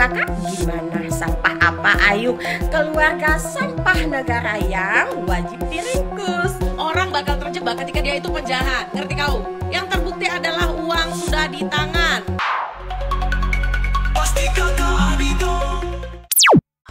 kakak gimana? Sampah apa ayo? Keluarga sampah negara yang wajib diringkus. Orang bakal terjebak ketika dia itu penjahat. Ngerti kau? Yang terbukti adalah uang sudah di tangan.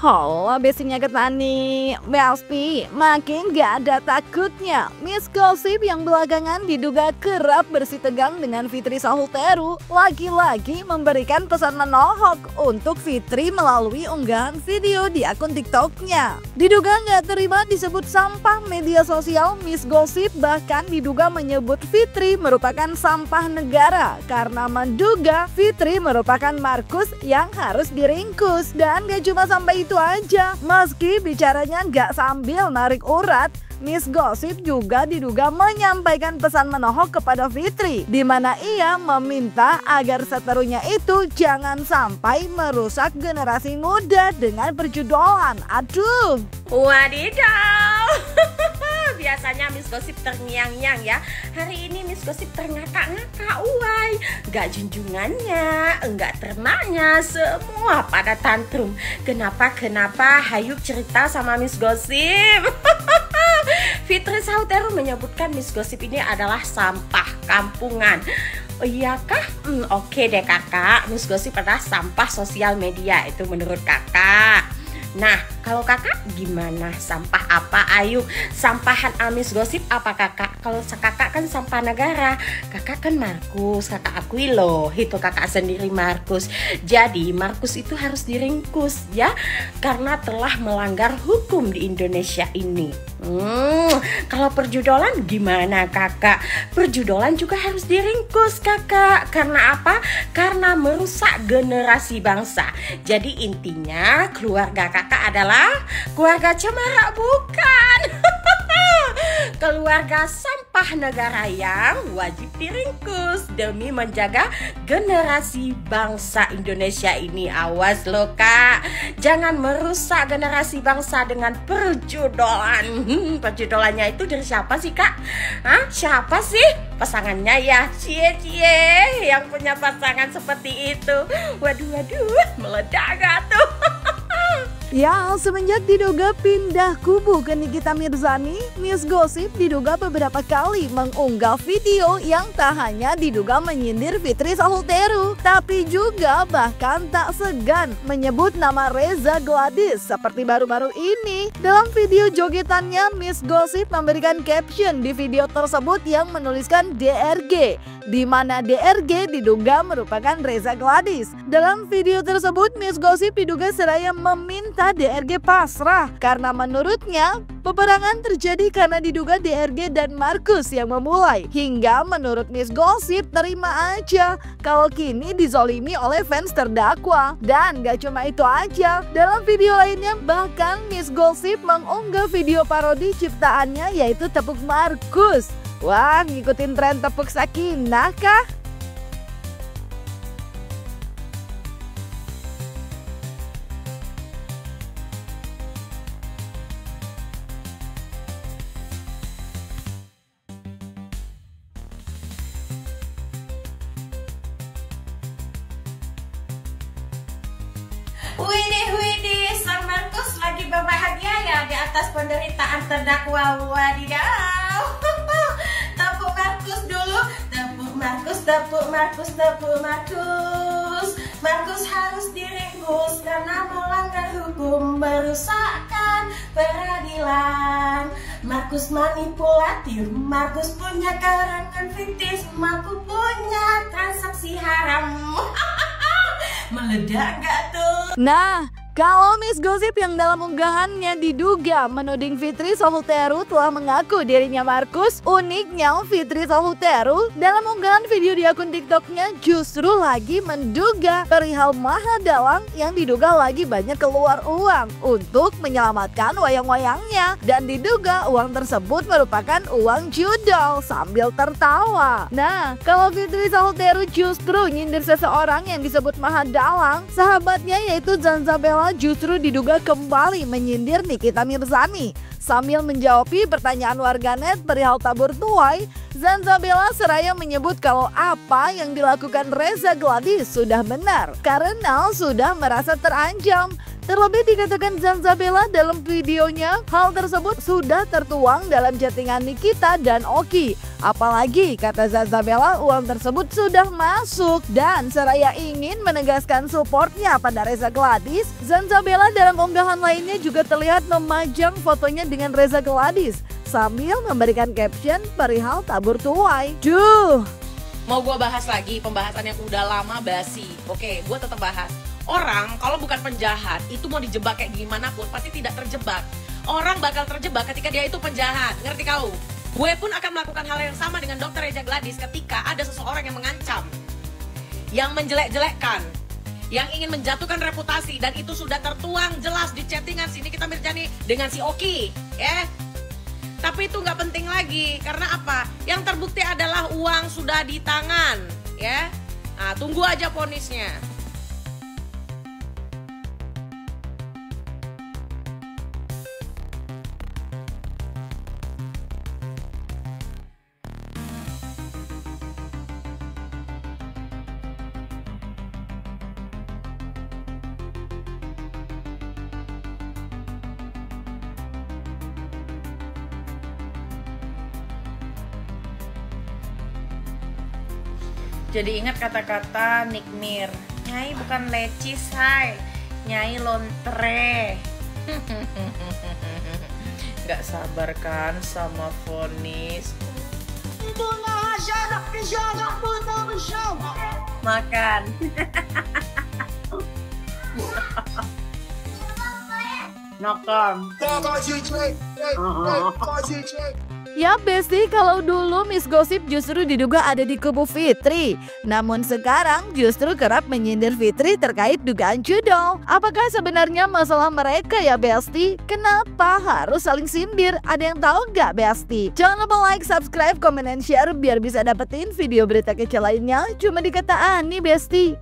Halo, besinya Ketani, Belpi, makin gak ada takutnya. Miss Gosip yang belakangan diduga kerap bersitegang dengan Fitri Sahulteru lagi-lagi memberikan pesan menohok untuk Fitri melalui unggahan video di akun TikToknya. Diduga gak terima disebut sampah media sosial, Miss Gosip bahkan diduga menyebut Fitri merupakan sampah negara karena menduga Fitri merupakan Markus yang harus diringkus. Dan gak cuma sampai itu aja, meski bicaranya nggak sambil narik urat, Miss Gosip juga diduga menyampaikan pesan menohok kepada Fitri, di mana ia meminta agar seterunya itu jangan sampai merusak generasi muda dengan perjudolan. Aduh, wadidaw. Biasanya Miss Gosip terngiang-ngiang ya. Hari ini Miss Gosip terngakak-ngakak, uai. Gak junjungannya, enggak ternaknya, semua pada tantrum. Kenapa? Hayu cerita sama Miss Gosip. Fitri Sahulteru menyebutkan Miss Gosip ini adalah sampah kampungan. Oh iyakah? Oke deh kakak, Miss Gosip adalah sampah sosial media, itu menurut kakak. Nah, kalau kakak gimana? Sampah apa? Ayo, sampahan Miss Gosip apa kakak? Kalau kakak kan sampah negara, kakak kan Markus, kakak akui loh, itu kakak sendiri Markus. Jadi Markus itu harus diringkus ya, karena telah melanggar hukum di Indonesia ini. Kalau perjudolan gimana kakak? Perjudolan juga harus diringkus kakak. Karena apa? Karena merusak generasi bangsa. Jadi intinya keluarga kakak adalah keluarga cemara, bukan? Keluarga sampah negara yang wajib diringkus demi menjaga generasi bangsa Indonesia ini. Awas loh kak, jangan merusak generasi bangsa dengan perjudolan. Perjudolannya itu dari siapa sih kak? Hah? Siapa sih? Pasangannya ya, cie yang punya pasangan seperti itu. Waduh, meledak gak tuh? ya, semenjak diduga pindah kubu ke Nikita Mirzani, Miss Gosip diduga beberapa kali mengunggah video yang tak hanya diduga menyindir Fitri Sahulteru, tapi juga bahkan tak segan menyebut nama Reza Gladys seperti baru-baru ini. Dalam video jogetannya, Miss Gosip memberikan caption di video tersebut yang menuliskan DRG, di mana DRG diduga merupakan Reza Gladys. Dalam video tersebut, Miss Gosip diduga seraya meminta DRG pasrah karena menurutnya peperangan terjadi karena diduga DRG dan Markus yang memulai. Hingga menurut Miss Gosip terima aja kalau kini dizolimi oleh fans terdakwa. Dan gak cuma itu aja, dalam video lainnya bahkan Miss Gosip mengunggah video parodi ciptaannya yaitu Tepuk Markus. Wah, ngikutin tren tepuk Sakinah kah? Widih, sang Markus lagi berbahagia ya di atas penderitaan terdakwa. Wadidaw. Tepuk Markus dulu. Tepuk Markus. Markus harus diringkus karena melanggar hukum, merusakkan peradilan. Markus manipulatif, Markus punya karangan fiktif, Markus punya transaksi haram. Meledak gak tuh? Nah, kalau Miss Gosip yang dalam unggahannya diduga menuding Fitri Sahulteru telah mengaku dirinya Markus, uniknya Fitri Sahulteru dalam unggahan video di akun TikToknya justru lagi menduga perihal Maha Dalang yang diduga lagi banyak keluar uang untuk menyelamatkan wayang-wayangnya, dan diduga uang tersebut merupakan uang judol sambil tertawa. Nah, kalau Fitri Sahulteru justru nyindir seseorang yang disebut Maha Dalang, sahabatnya yaitu Zanzabella Bella justru diduga kembali menyindir Nikita Mirzani. Sambil menjawab pertanyaan warganet perihal tabur tuai, Zanzabella seraya menyebut kalau apa yang dilakukan Reza Gladys sudah benar karena sudah merasa terancam. Terlebih dikatakan Zanzabella dalam videonya, hal tersebut sudah tertuang dalam chattingan Nikita dan Oki. Apalagi kata Zanzabella uang tersebut sudah masuk dan seraya ingin menegaskan supportnya pada Reza Gladys, Zanzabella dalam unggahan lainnya juga terlihat memajang fotonya dengan Reza Gladys sambil memberikan caption perihal tabur tuai. Mau gue bahas lagi pembahasan yang udah lama basi. Oke, gue tetap bahas. Orang kalau bukan penjahat itu mau dijebak kayak gimana pun pasti tidak terjebak. Orang bakal terjebak ketika dia itu penjahat, ngerti kau? Gue pun akan melakukan hal yang sama dengan Dr. Reza Gladys ketika ada seseorang yang mengancam, yang menjelek-jelekkan, yang ingin menjatuhkan reputasi, dan itu sudah tertuang jelas di chattingan si Nikita Mirzani dengan si Oki, ya. Tapi itu nggak penting lagi, karena apa? Yang terbukti adalah uang sudah di tangan, ya. Nah, tunggu aja vonisnya. Jadi ingat kata-kata Nikmir, Nyai bukan lecis, hai, Nyai lontre. Gak sabar kan sama vonis? Makan. Makan. Ya Besti, kalau dulu Miss Gosip justru diduga ada di kubu Fitri, namun sekarang justru kerap menyindir Fitri terkait dugaan judol. Apakah sebenarnya masalah mereka ya Besti? Kenapa harus saling sindir? Ada yang tahu nggak Besti? Jangan lupa like, subscribe, komen, dan share biar bisa dapetin video berita kece lainnya cuma di Kata Ani Besti.